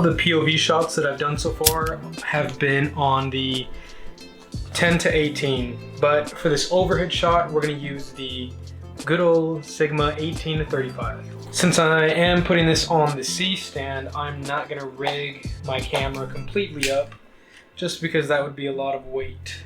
of the POV shots that I've done so far have been on the 10 to 18, but for this overhead shot, we're gonna use the good old Sigma 18 to 35. Since I am putting this on the C stand, I'm not gonna rig my camera completely up, just because that would be a lot of weight.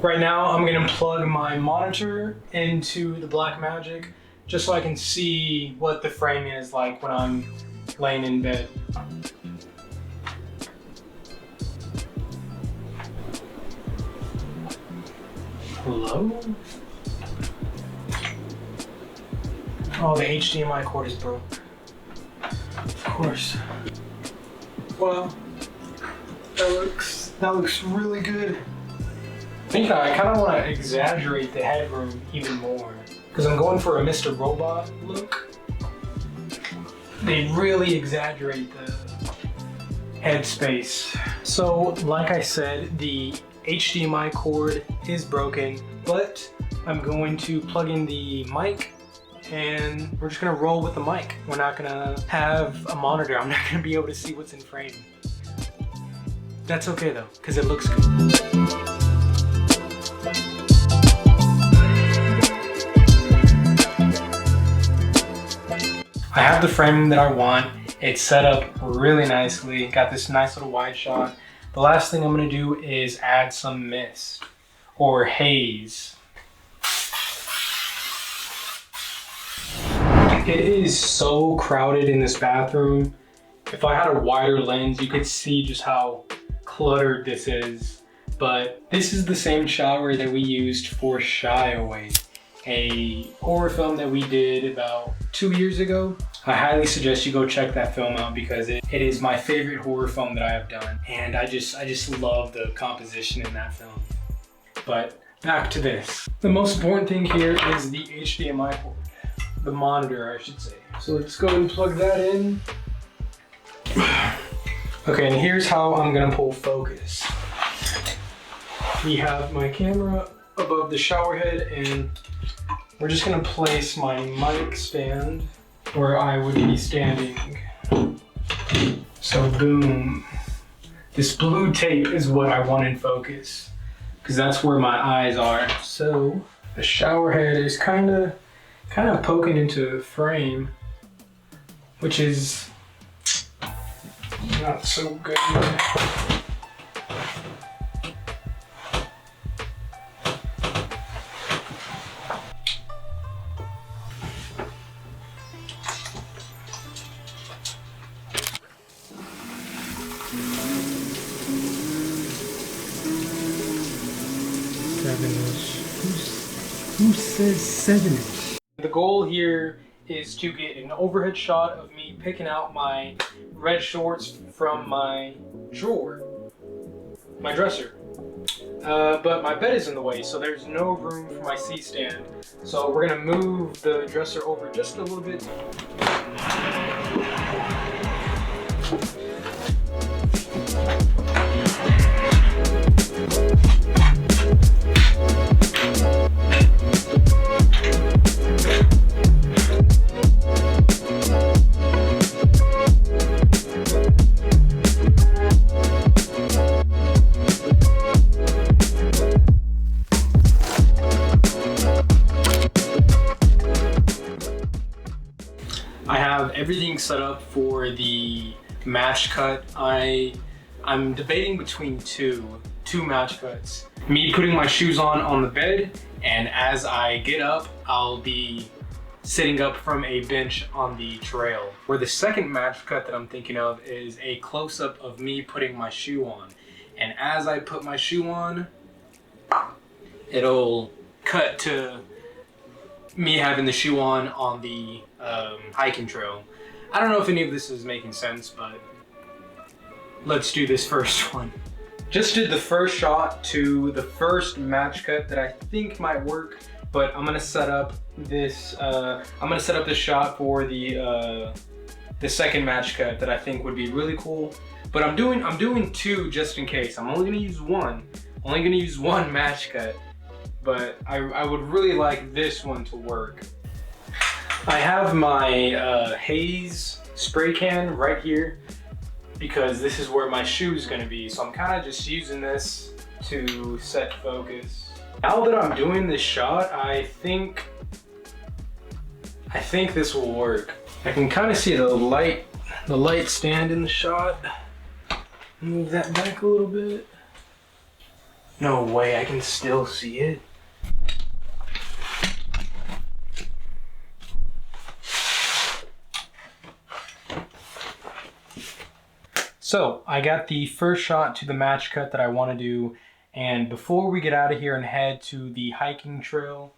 Right now, I'm gonna plug my monitor into the Blackmagic, just so I can see what the framing is like when I'm laying in bed. Hello? Oh, the HDMI cord is broke. Of course. Wow. That looks really good. I think I kind of want to exaggerate the headroom even more, because I'm going for a Mr. Robot look. They really exaggerate the head space. So, like I said, the HDMI cord is broken, but I'm going to plug in the mic and we're just gonna roll with the mic. We're not gonna have a monitor. I'm not gonna be able to see what's in frame. That's okay though, because it looks good. I have the frame that I want. It's set up really nicely. Got this nice little wide shot. The last thing I'm gonna do is add some mist or haze. It is so crowded in this bathroom. If I had a wider lens, you could see just how cluttered this is. But this is the same shower that we used for Shy Away, a horror film that we did about 2 years ago. I highly suggest you go check that film out because it is my favorite horror film that I have done. And I just love the composition in that film. But back to this. The most important thing here is the HDMI port. The monitor, I should say. So let's go and plug that in. Okay, and here's how I'm gonna pull focus. We have my camera above the shower head and we're just gonna place my mic stand where I would be standing. So boom. This blue tape is what I want in focus because that's where my eyes are. So the shower head is kind of poking into the frame, which is not so good. Who says 7-inch? The goal here is to get an overhead shot of me picking out my red shorts from my drawer, my dresser. But my bed is in the way, so there's no room for my C-stand. So we're gonna move the dresser over just a little bit. I have everything set up for the match cut. I'm debating between two match cuts. Me putting my shoes on the bed, and as I get up, I'll be sitting up from a bench on the trail. Where the second match cut that I'm thinking of is a close-up of me putting my shoe on. And as I put my shoe on, it'll cut to me having the shoe on the hiking trail. I don't know if any of this is making sense, but let's do this first one. Just did the first shot to the first match cut that I think might work, but I'm gonna set up this. This shot for the second match cut that I think would be really cool. But I'm doing two just in case. I'm only gonna use one. Only gonna use one match cut. But I would really like this one to work. I have my haze spray can right here. because this is where my shoe is gonna be. So I'm kind of just using this to set focus. Now that I'm doing this shot, I think this will work. I can kind of see the light stand in the shot. Move that back a little bit. No way, I can still see it. So I got the first shot to the match cut that I want to do, and before we get out of here and head to the hiking trail,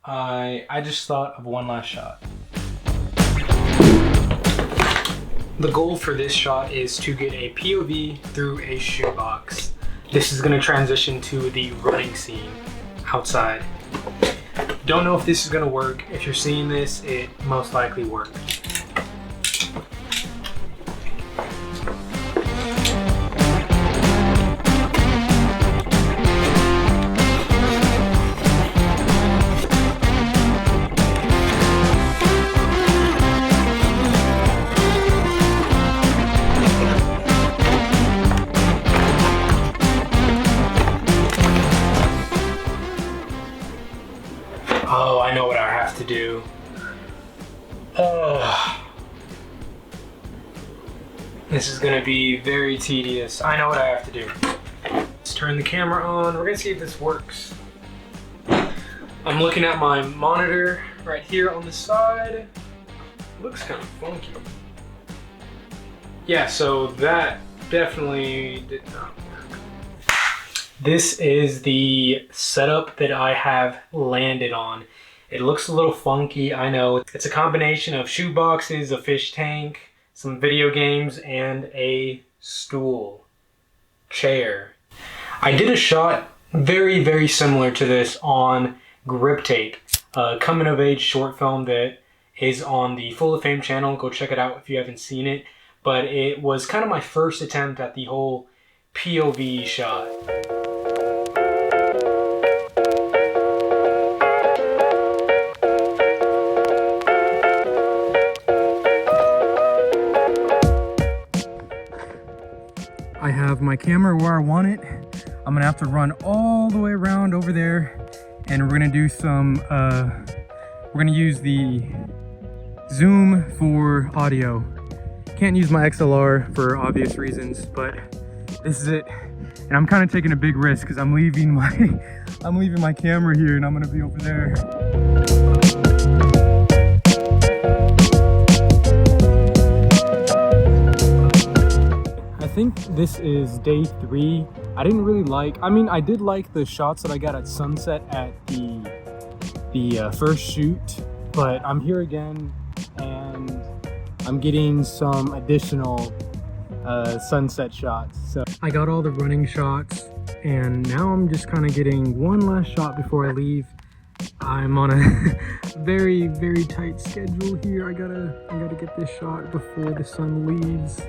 I just thought of one last shot. The goal for this shot is to get a POV through a shoebox. This is going to transition to the running scene outside. Don't know if this is going to work. If you're seeing this, it most likely worked. Oh, I know what I have to do. Oh. This is gonna be very tedious. I know what I have to do. Let's turn the camera on. We're gonna see if this works. I'm looking at my monitor right here on the side. It looks kind of funky. Yeah, so that definitely did not work. This is the setup that I have landed on. It looks a little funky, I know. It's a combination of shoe boxes, a fish tank, some video games, and a stool, chair. I did a shot very, very similar to this on Grip Tape, a coming of age short film that is on the Full of Fame channel. Go check it out if you haven't seen it. But it was kind of my first attempt at the whole POV shot. I have my camera where I want it. I'm gonna have to run all the way around over there, and we're gonna do some, we're gonna use the zoom for audio. Can't use my XLR for obvious reasons, but this is it. And I'm kind of taking a big risk because I'm leaving my camera here and I'm gonna be over there. I think this is day 3. I didn't really like, I did like the shots that I got at sunset at the first shoot, but I'm here again and I'm getting some additional sunset shots. So I got all the running shots and now I'm just kind of getting one last shot before I leave. I'm on a very, very tight schedule here. I gotta get this shot before the sun leaves.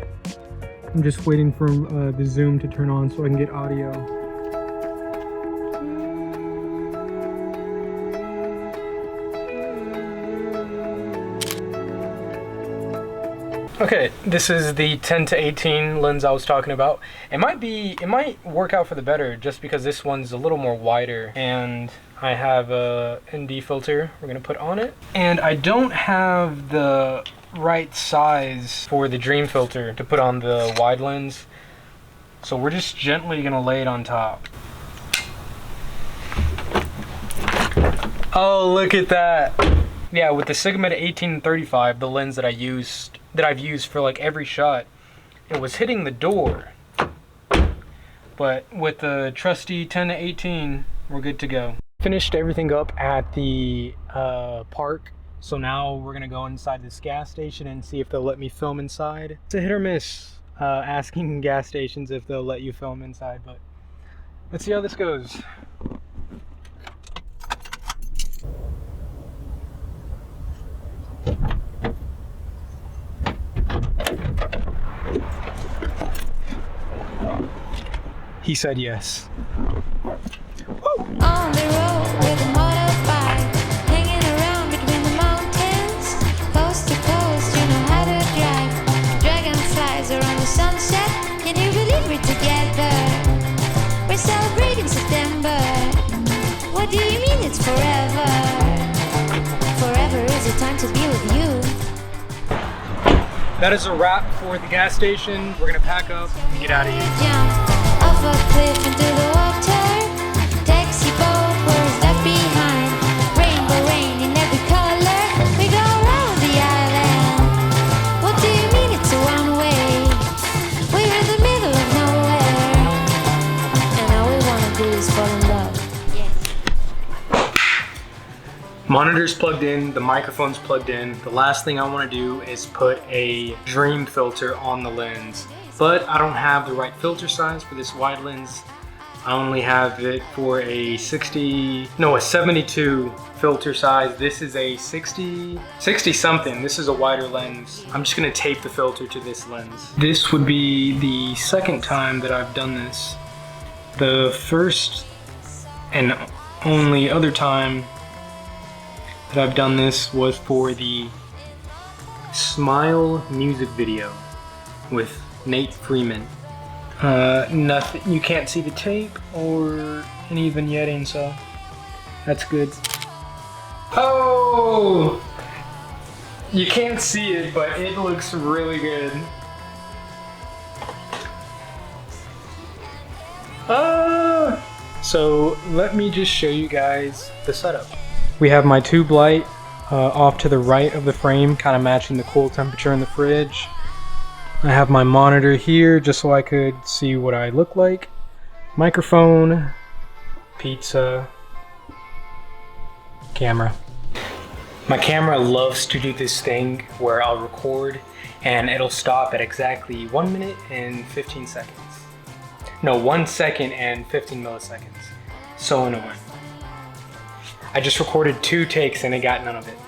I'm just waiting for the zoom to turn on so I can get audio. Okay, this is the 10-18 lens I was talking about. It might work out for the better just because this one's a little more wider, and I have a ND filter we're gonna put on it. And I don't have the right size for the dream filter to put on the wide lens, so we're just gently gonna lay it on top. Oh, look at that. Yeah, with the Sigma 18-35, the lens that I've used for like every shot, it was hitting the door. But with the trusty 10-18, we're good to go. Finished everything up at the park, so now we're gonna go inside this gas station and see if they'll let me film inside. It's a hit or miss asking gas stations if they'll let you film inside, but let's see how this goes. He said yes. On the road with a motorbike, hanging around between the mountains, coast to coast, you know how to drive. Dragonflies are on the sun. it's forever. Forever is a time to be with you. That is a wrap for the gas station. We're gonna pack up and get out of here. Jump off a cliff into the water. Taxi boat was left behind. Rainbow rain in every color. We go around the island. What do you mean it's a one way? We're in the middle of nowhere. And all we wanna do is fall in love. Monitor's plugged in, the microphone's plugged in. The last thing I want to do is put a dream filter on the lens, but I don't have the right filter size for this wide lens. I only have it for a 72 filter size. This is a 60 something. This is a wider lens. I'm just gonna tape the filter to this lens. This would be the second time that I've done this. The first and only other time that I've done this was for the Smile music video with Nate Freeman. Nothing, you can't see the tape or any vignetting, so that's good. Oh! You can't see it, but it looks really good. So let me just show you guys the setup. We have my tube light off to the right of the frame, kind of matching the cool temperature in the fridge. I have my monitor here just so I could see what I look like. Microphone, pizza, camera. My camera loves to do this thing where I'll record and it'll stop at exactly 1 minute and 15 seconds. No, 1 second and 15 milliseconds. So annoying. I just recorded 2 takes and it got none of it.